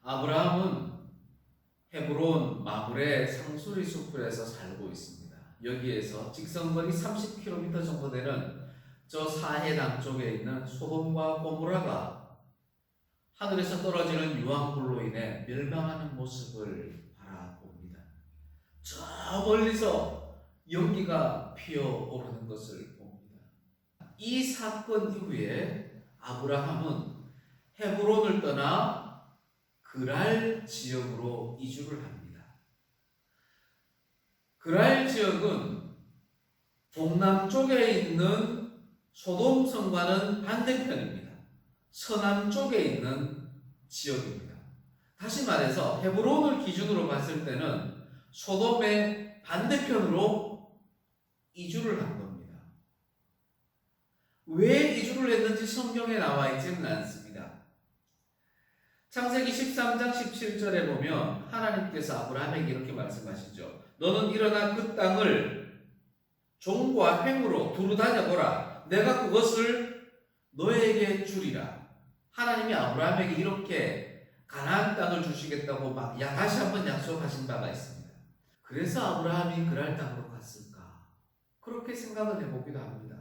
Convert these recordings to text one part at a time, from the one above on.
아브라함은 헤브론 마므레 상수리 수풀에서 살고 있습니다. 여기에서 직선거리 30km 정도 되는 저 사해 남쪽에 있는 소돔과 고모라가 하늘에서 떨어지는 유황불로 인해 멸망하는 모습을 바라봅니다. 저 멀리서 연기가 피어오르는 것을 봅니다. 이 사건 이후에 아브라함은 헤브론을 떠나 그랄 지역으로 이주를 합니다. 그랄 지역은 동남쪽에 있는 소돔성과는 반대편입니다. 서남쪽에 있는 지역입니다. 다시 말해서 헤브론을 기준으로 봤을 때는 소돔의 반대편으로 이주를 한 겁니다. 왜 이주를 했는지 성경에 나와 있지는 않습니다. 창세기 13장 17절에 보면 하나님께서 아브라함에게 이렇게 말씀하시죠. 너는 일어나 그 땅을 종과 횡으로 두루 다녀보라. 내가 그것을 너에게 주리라. 하나님이 아브라함에게 이렇게 가나안 땅을 주시겠다고 다시 한번 약속하신 바가 있습니다. 그래서 아브라함이 그랄 땅으로 갔을까? 그렇게 생각을 해보기도 합니다.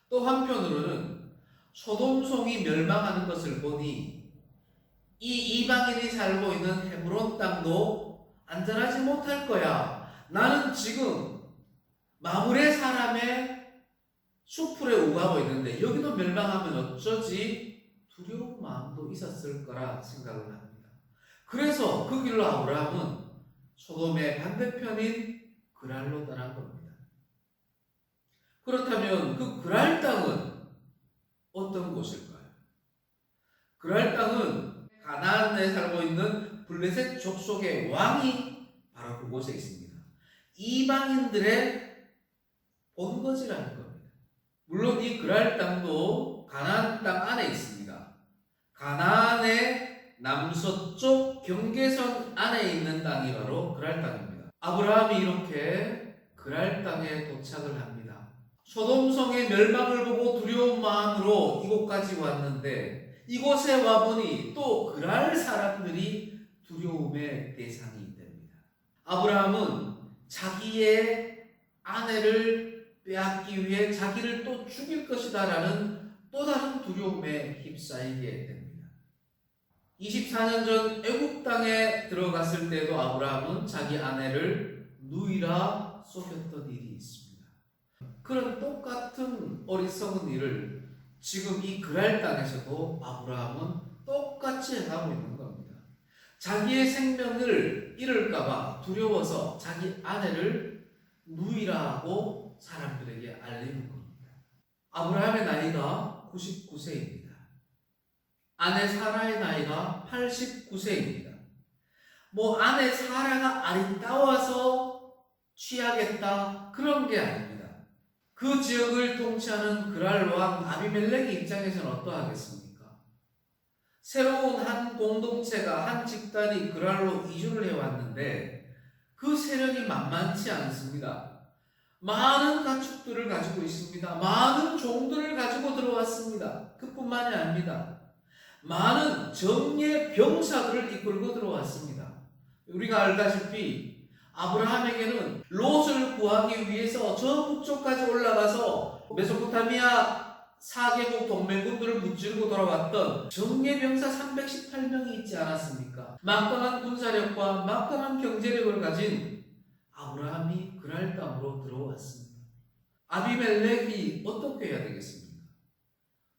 또 한편으로는 소돔성이 멸망하는 것을 보니 이 이방인이 살고 있는 헤브론 땅도 안전하지 못할 거야. 나는 지금 마므레 사람의 수풀에 우하고 있는데 여기도 멸망하면 어쩌지? 두려운 마음도 있었을 거라 생각을 합니다. 그래서 그 길로 아브라함은 소돔의 반대편인 그랄로 떠난 겁니다. 그렇다면 그 그랄 땅은 어떤 곳일까요? 그랄 땅은 가나안에 살고 있는 블레셋 족속의 왕이 바로 그곳에 있습니다. 이방인들의 본거지라는 겁니다. 물론 이 그랄 땅도 가나안 땅 안에 있습니다. 가나안의 남서쪽 경계선 안에 있는 땅이 바로 그랄 땅입니다. 아브라함이 이렇게 그랄 땅에 도착을 합니다. 소돔성의 멸망을 보고 두려운 마음으로 이곳까지 왔는데 이곳에 와보니 또 그랄 사람들이 두려움의 대상이 됩니다. 아브라함은 자기의 아내를 빼앗기 위해 자기를 또 죽일 것이다 라는 또 다른 두려움에 휩싸이게 됩니다. 24년 전 애굽 땅에 들어갔을 때도 아브라함은 자기 아내를 누이라 속였던 일이 있습니다. 그런 똑같은 어리석은 일을 지금 이 그랄 땅에서도 아브라함은 똑같이 행하고 있는 겁니다. 자기의 생명을 잃을까봐 두려워서 자기 아내를 누이라고 사람들에게 알리는 겁니다. 아브라함의 나이가 99세입니다. 아내 사라의 나이가 89세입니다. 아내 사라가 아리따워서 취하겠다 그런 게 아닙니다. 그 지역을 통치하는 그랄 왕 아비멜렉의 입장에서는 어떠하겠습니까? 새로운 한 공동체가 한 집단이 그랄로 이주를 해왔는데 그 세력이 만만치 않습니다. 많은 가축들을 가지고 있습니다. 많은 종들을 가지고 들어왔습니다. 그뿐만이 아닙니다. 많은 정예 병사들을 이끌고 들어왔습니다. 우리가 알다시피 아브라함에게는 롯을 구하기 위해서 저 북쪽까지 올라가서 메소포타미아 4개국 동맹군들을 무찌르고 돌아왔던 정예병사 318명이 있지 않았습니까? 막강한 군사력과 막강한 경제력을 가진 아브라함이 그랄 땅으로 들어왔습니다. 아비멜렉이 어떻게 해야 되겠습니까?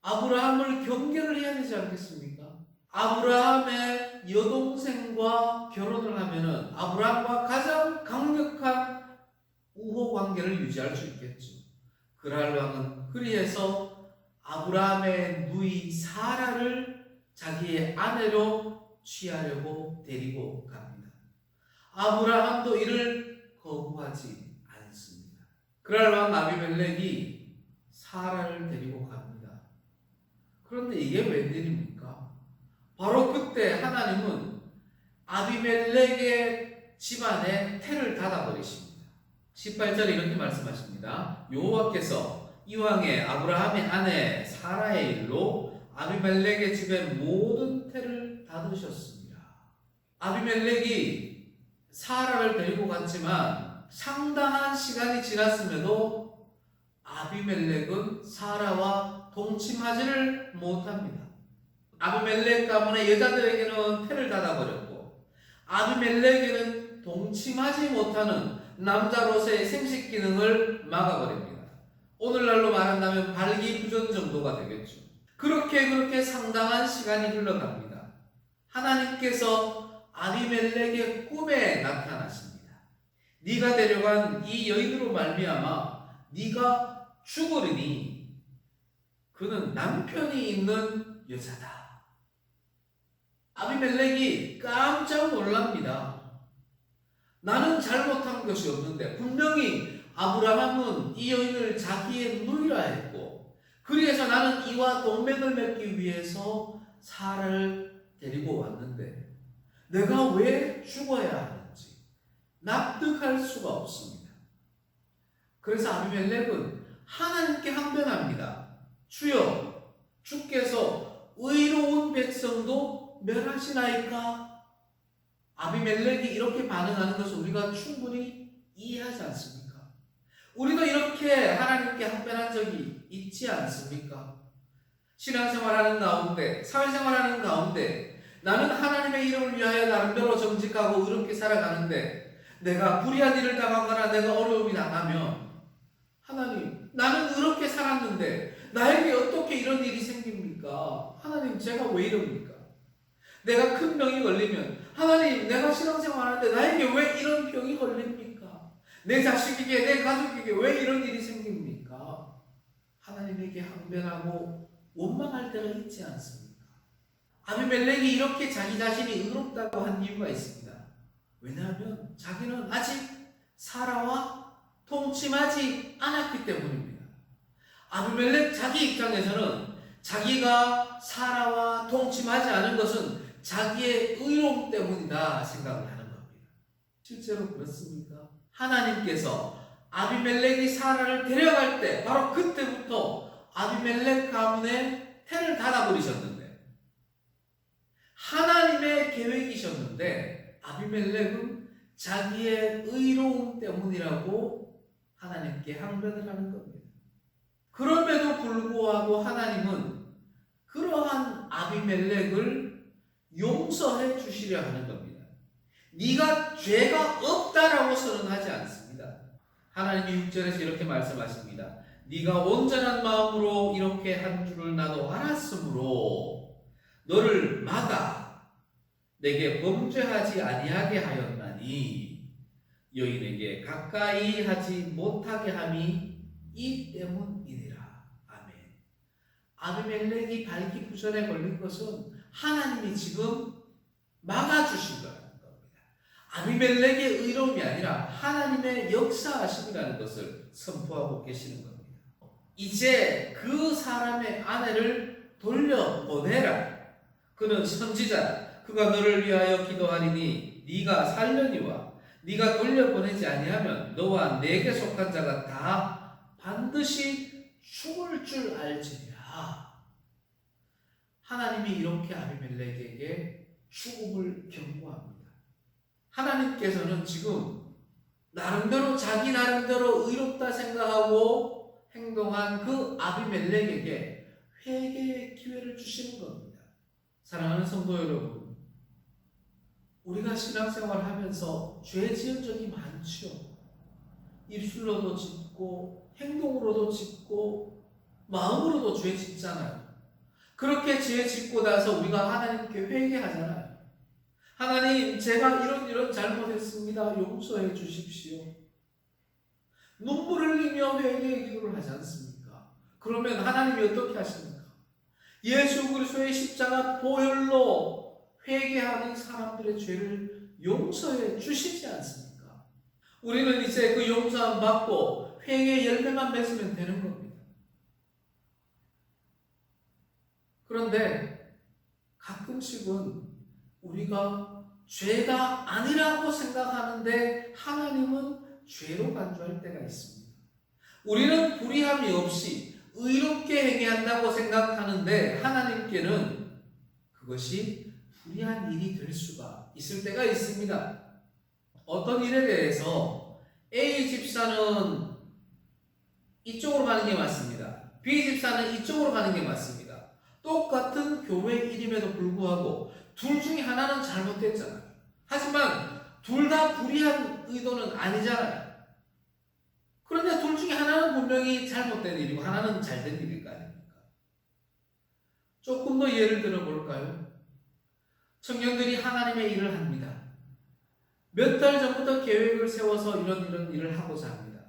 아브라함을 경계를 해야 되지 않겠습니까? 아브라함의 여동생과 결혼을 하면은 아브라함과 가장 강력한 우호 관계를 유지할 수 있겠죠. 그랄 왕은 그리해서 아브라함의 누이 사라를 자기의 아내로 취하려고 데리고 갑니다. 아브라함도 이를 거부하지 않습니다. 그랄 왕 아비멜렉이 사라를 데리고 갑니다. 그런데 이게 웬일입니까? 바로 그때 하나님은 아비멜렉의 집안에 태를 닫아버리십니다. 18절에 이렇게 말씀하십니다. 여호와께서 이왕에 아브라함의 아내 사라의 일로 아비멜렉의 집에 모든 태를 닫으셨습니다. 아비멜렉이 사라를 데리고 갔지만 상당한 시간이 지났음에도 아비멜렉은 사라와 동침하지를 못합니다. 아비멜렉 가문의 여자들에게는 태를 닫아버렸고 아비멜렉에게는 동침하지 못하는 남자로서의 생식 기능을 막아버립니다. 오늘날로 말한다면 발기부전 정도가 되겠죠. 그렇게 상당한 시간이 흘러갑니다. 하나님께서 아비멜렉의 꿈에 나타나십니다. 네가 데려간 이 여인으로 말미암아 네가 죽으리니 그는 남편이 있는 여자다. 아비멜렉이 깜짝 놀랍니다. 나는 잘못한 것이 없는데 분명히 아브라함은 이 여인을 자기의 누이라 했고 그래서 나는 이와 동맹을 맺기 위해서 사라를 데리고 왔는데 내가 왜 죽어야 하는지 납득할 수가 없습니다. 그래서 아비멜렉은 하나님께 항변합니다. 주여, 주께서 의로운 백성도 멸하시나이까? 아비멜렉이 이렇게 반응하는 것을 우리가 충분히 이해하지 않습니까? 우리도 이렇게 하나님께 항변한 적이 있지 않습니까? 신앙생활하는 가운데, 사회생활하는 가운데 나는 하나님의 이름을 위하여 나름대로 정직하고 의롭게 살아가는데 내가 불의한 일을 당하거나 내가 어려움이 당하면 하나님, 나는 의롭게 살았는데 나에게 어떻게 이런 일이 생깁니까? 하나님, 제가 왜 이럽니까? 내가 큰 병이 걸리면 하나님, 내가 신앙생활하는데 나에게 왜 이런 병이 걸립니까? 내 자식에게, 내 가족에게 왜 이런 일이 생깁니까? 하나님에게 항변하고 원망할 때가 있지 않습니까? 아비멜렉이 이렇게 자기 자신이 의롭다고 한 이유가 있습니다. 왜냐하면 자기는 아직 사라와 통침하지 않았기 때문입니다. 아비멜렉 자기 입장에서는 자기가 사라와 통침하지 않은 것은 자기의 의로움 때문이다 생각을 하는 겁니다. 실제로 그렇습니까? 하나님께서 아비멜렉이 사라를 데려갈 때 바로 그때부터 아비멜렉 가문에 태를 닫아버리셨는데 하나님의 계획이셨는데 아비멜렉은 자기의 의로움 때문이라고 하나님께 항변을 하는 겁니다. 그럼에도 불구하고 하나님은 그러한 아비멜렉을 용서해 주시려 하는 겁니다. 네가 죄가 없다라고 선언하지 않습니다. 하나님이 6절에서 이렇게 말씀하십니다. 네가 온전한 마음으로 이렇게 한 줄을 나도 알았으므로 너를 막아 내게 범죄하지 아니하게 하였나니 여인에게 가까이 하지 못하게 함이 이 때문이니라. 아멘. 아비멜렉이 발기부전에 걸린 것은 하나님이 지금 막아주신 거라는 겁니다. 아비멜렉의 의로움이 아니라 하나님의 역사하심이라는 것을 선포하고 계시는 겁니다. 이제 그 사람의 아내를 돌려보내라. 그는 선지자라. 그가 너를 위하여 기도하리니 네가 살려니와 네가 돌려보내지 아니하면 너와 내게 속한 자가 다 반드시 죽을 줄 알지니라. 하나님이 이렇게 아비멜렉에게 죽음을 경고합니다. 하나님께서는 지금 나름대로 자기 나름대로 의롭다 생각하고 행동한 그 아비멜렉에게 회개의 기회를 주시는 겁니다. 사랑하는 성도 여러분, 우리가 신앙생활을 하면서 죄 지은 적이 많죠. 입술로도 짓고 행동으로도 짓고 마음으로도 죄 짓잖아요. 그렇게 죄 짓고 나서 우리가 하나님께 회개하잖아요. 하나님, 제가 이런 잘못했습니다. 용서해 주십시오. 눈물 흘리며 회개의 기도를 하지 않습니까? 그러면 하나님이 어떻게 하십니까? 예수 그리스도의 십자가 보혈로 회개하는 사람들의 죄를 용서해 주시지 않습니까? 우리는 이제 그 용서함 받고 회개의 열매만 맺으면 되는 겁니다. 그런데 가끔씩은 우리가 죄가 아니라고 생각하는데 하나님은 죄로 간주할 때가 있습니다. 우리는 불의함이 없이 의롭게 행해야 한다고 생각하는데 하나님께는 그것이 불리한 일이 될 수가 있을 때가 있습니다. 어떤 일에 대해서 A 집사는 이쪽으로 가는 게 맞습니다. B 집사는 이쪽으로 가는 게 맞습니다. 똑같은 교회 일임에도 불구하고 둘 중에 하나는 잘못됐잖아요. 하지만 둘 다 불의한 의도는 아니잖아요. 그런데 둘 중에 하나는 분명히 잘못된 일이고 하나는 잘된 일일 거 아닙니까? 조금 더 예를 들어 볼까요? 청년들이 하나님의 일을 합니다. 몇 달 전부터 계획을 세워서 이런 일을 하고자 합니다.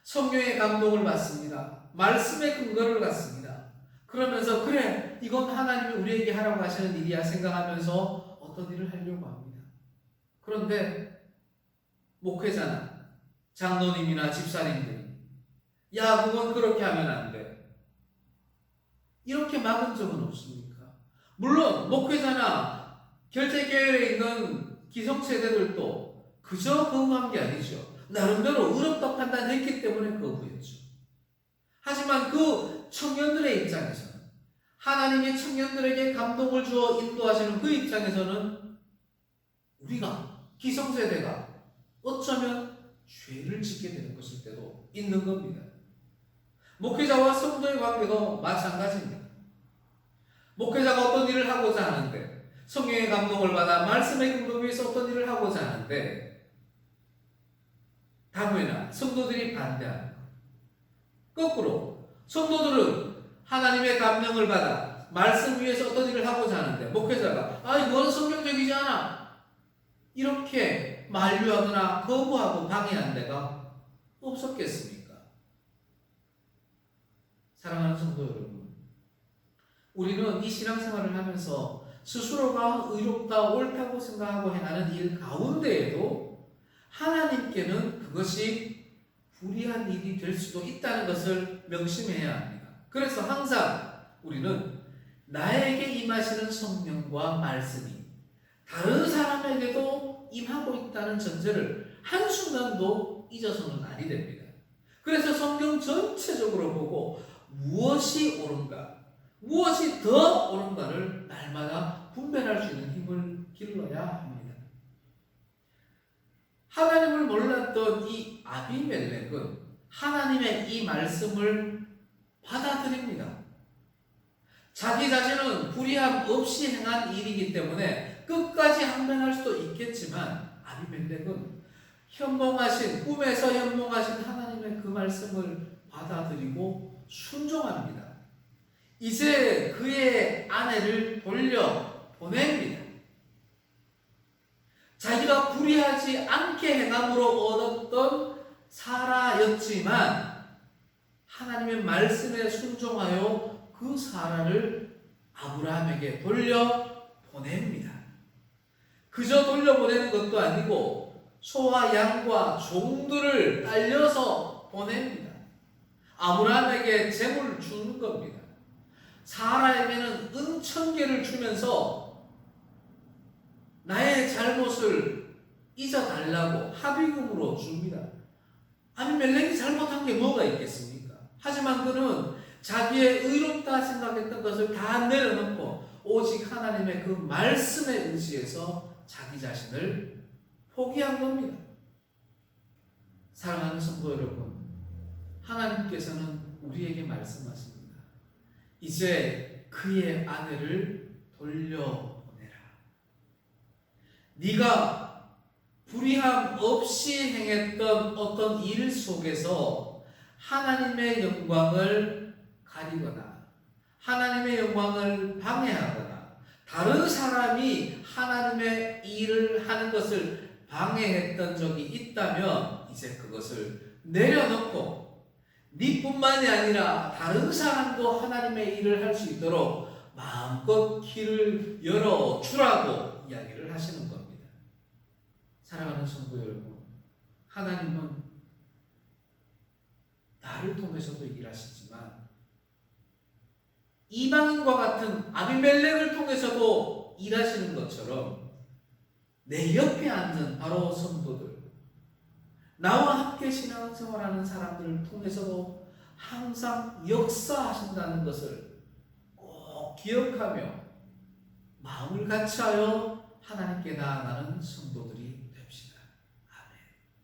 성령의 감동을 받습니다. 말씀의 근거를 갖습니다. 그러면서 그래 이건 하나님이 우리에게 하라고 하시는 일이야 생각하면서 어떤 일을 하려고 합니다. 그런데 목회자나 장로님이나 집사님들이 야 그건 그렇게 하면 안 돼. 이렇게 막은 적은 없습니까? 물론 목회자나 결재교회에 있는 기성세대들도 그저 거부한 게 아니죠. 나름대로 의롭다 판단했기 때문에 거부했죠. 하지만 그 청년들의 입장에서는 하나님이 청년들에게 감동을 주어 인도하시는 그 입장에서는 우리가 기성세대가 어쩌면 죄를 짓게 되는 것일 때도 있는 겁니다. 목회자와 성도의 관계도 마찬가지입니다. 목회자가 어떤 일을 하고자 하는데 성령의 감동을 받아 말씀의 근거 위에서 어떤 일을 하고자 하는데 다음에나 성도들이 반대하는 것. 거꾸로 성도들은 하나님의 감명을 받아 말씀 위에서 어떤 일을 하고자 하는데 목회자가 이건 성경적이지 않아 이렇게 만류하거나 거부하고 방해한 데가 없었겠습니까? 사랑하는 성도 여러분, 우리는 이 신앙생활을 하면서 스스로가 의롭다 옳다고 생각하고 행하는 일 가운데에도 하나님께는 그것이 불의한 일이 될 수도 있다는 것을 명심해야 합니다. 그래서 항상 우리는 나에게 임하시는 성령과 말씀이 다른 사람에게도 임하고 있다는 전제를 한순간도 잊어서는 아니 됩니다. 그래서 성경 전체적으로 보고 무엇이 옳은가, 무엇이 더 옳은가를 날마다 분별할 수 있는 힘을 길러야 합니다. 하나님을 몰랐던 이 아비멜렉은 하나님의 이 말씀을 받아들입니다. 자기 자신은 불의함 없이 행한 일이기 때문에 끝까지 항변할 수도 있겠지만 아비멜렉은 꿈에서 현몽하신 하나님의 그 말씀을 받아들이고 순종합니다. 이제 그의 아내를 돌려보냅니다. 자기가 불의하지 않게 행함으로 얻었던 사라였지만 하나님의 말씀에 순종하여 그 사라를 아브라함에게 돌려보냅니다. 그저 돌려보내는 것도 아니고 소와 양과 종들을 딸려서 보냅니다. 아브라함에게 재물을 주는 겁니다. 사라에게는 은천개를 주면서 나의 잘못을 잊어달라고 합의금으로 줍니다. 아비멜렉이 잘못한 게 뭐가 있겠습니까? 하지만 그는 자기의 의롭다 생각했던 것을 다 내려놓고 오직 하나님의 그 말씀에 의지해서 자기 자신을 포기한 겁니다. 사랑하는 성도 여러분, 하나님께서는 우리에게 말씀하십니다. 이제 그의 아내를 돌려보내라. 네가 불의함 없이 행했던 어떤 일 속에서 하나님의 영광을 가리거나 하나님의 영광을 방해하거나 다른 사람이 하나님의 일을 하는 것을 방해했던 적이 있다면 이제 그것을 내려놓고 네뿐만이 아니라 다른 사람도 하나님의 일을 할 수 있도록 마음껏 길을 열어주라고 이야기를 하시는 겁니다. 사랑하는 성도 여러분, 하나님은 나를 통해서도 일하시지만 이방인과 같은 아비멜렉을 통해서도 일하시는 것처럼 내 옆에 앉은 바로 성도들, 나와 함께 신앙생활하는 사람들을 통해서도 항상 역사하신다는 것을 꼭 기억하며 마음을 같이하여 하나님께 나아가는 성도들이